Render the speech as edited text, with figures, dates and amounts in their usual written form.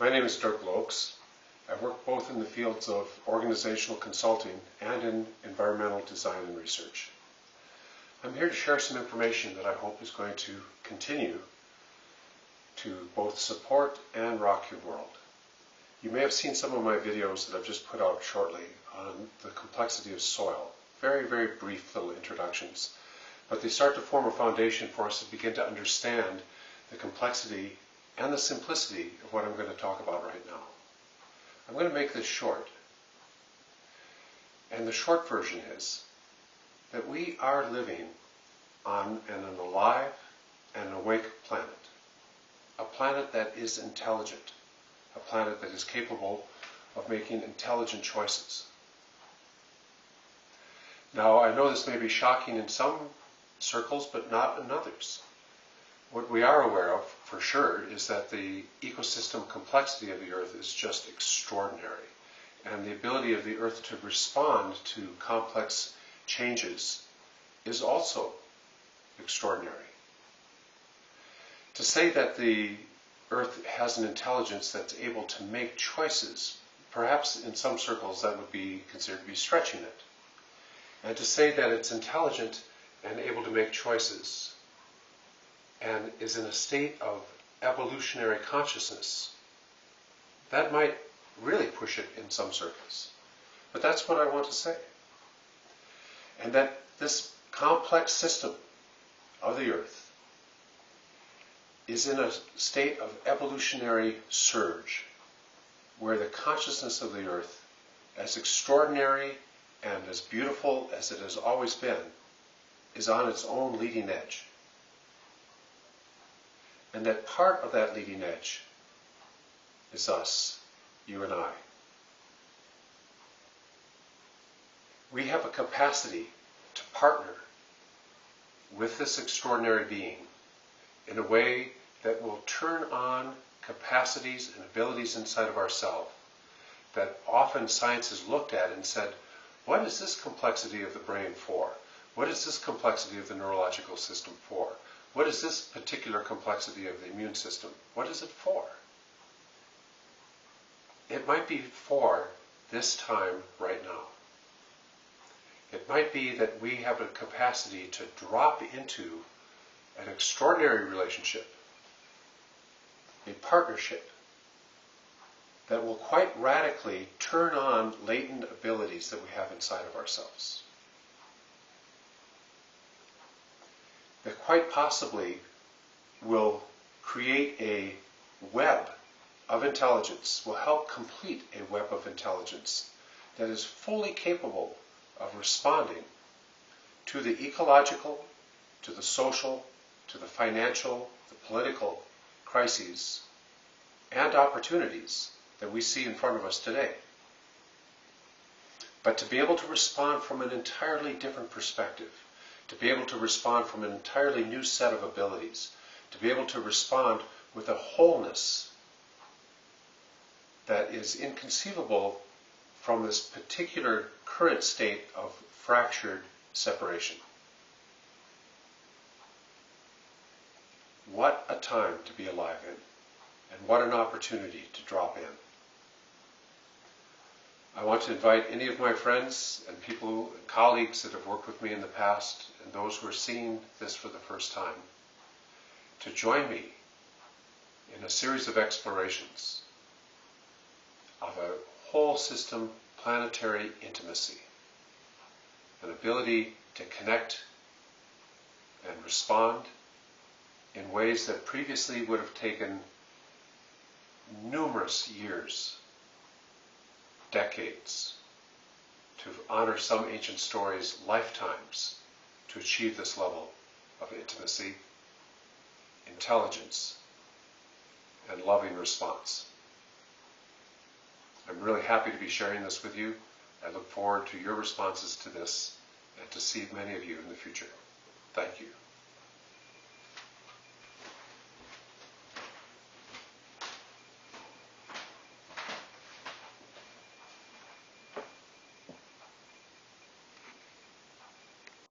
My name is Derk Loeks. I work both in the fields of organizational consulting and in environmental design and research. I'm here to share some information that I hope is going to continue to both support and rock your world. You may have seen some of my videos that I've just put out shortly on the complexity of soil. Very, very brief little introductions, but they start to form a foundation for us to begin to understand the complexity and the simplicity of what I'm going to talk about right now. I'm going to make this short. And the short version is that we are living on an alive and awake planet. A planet that is intelligent. A planet that is capable of making intelligent choices. Now, I know this may be shocking in some circles, but not in others. What we are aware of, for sure, is that the ecosystem complexity of the Earth is just extraordinary. And the ability of the Earth to respond to complex changes is also extraordinary. To say that the Earth has an intelligence that's able to make choices, perhaps in some circles that would be considered to be stretching it. And to say that it's intelligent and able to make choices and is in a state of evolutionary consciousness, that might really push it in some circles. But that's what I want to say. And that this complex system of the Earth is in a state of evolutionary surge, where the consciousness of the Earth, as extraordinary and as beautiful as it has always been, is on its own leading edge. And that part of that leading edge is us, you and I. We have a capacity to partner with this extraordinary being in a way that will turn on capacities and abilities inside of ourselves that often science has looked at and said, what is this complexity of the brain for? What is this complexity of the neurological system for? What is this particular complexity of the immune system? What is it for? It might be for this time right now. It might be that we have a capacity to drop into an extraordinary relationship, a partnership that will quite radically turn on latent abilities that we have inside of ourselves. That quite possibly will create a web of intelligence, will help complete a web of intelligence that is fully capable of responding to the ecological, to the social, to the financial, the political crises and opportunities that we see in front of us today. But to be able to respond from an entirely different perspective, to be able to respond from an entirely new set of abilities, to be able to respond with a wholeness that is inconceivable from this particular current state of fractured separation. What a time to be alive in, and what an opportunity to drop in. I want to invite any of my friends and people and colleagues that have worked with me in the past and those who are seeing this for the first time to join me in a series of explorations of a whole system planetary intimacy, an ability to connect and respond in ways that previously would have taken numerous years, decades, to honor some ancient stories, lifetimes, to achieve this level of intimacy, intelligence, and loving response. I'm really happy to be sharing this with you. I look forward to your responses to this and to see many of you in the future. Thank you.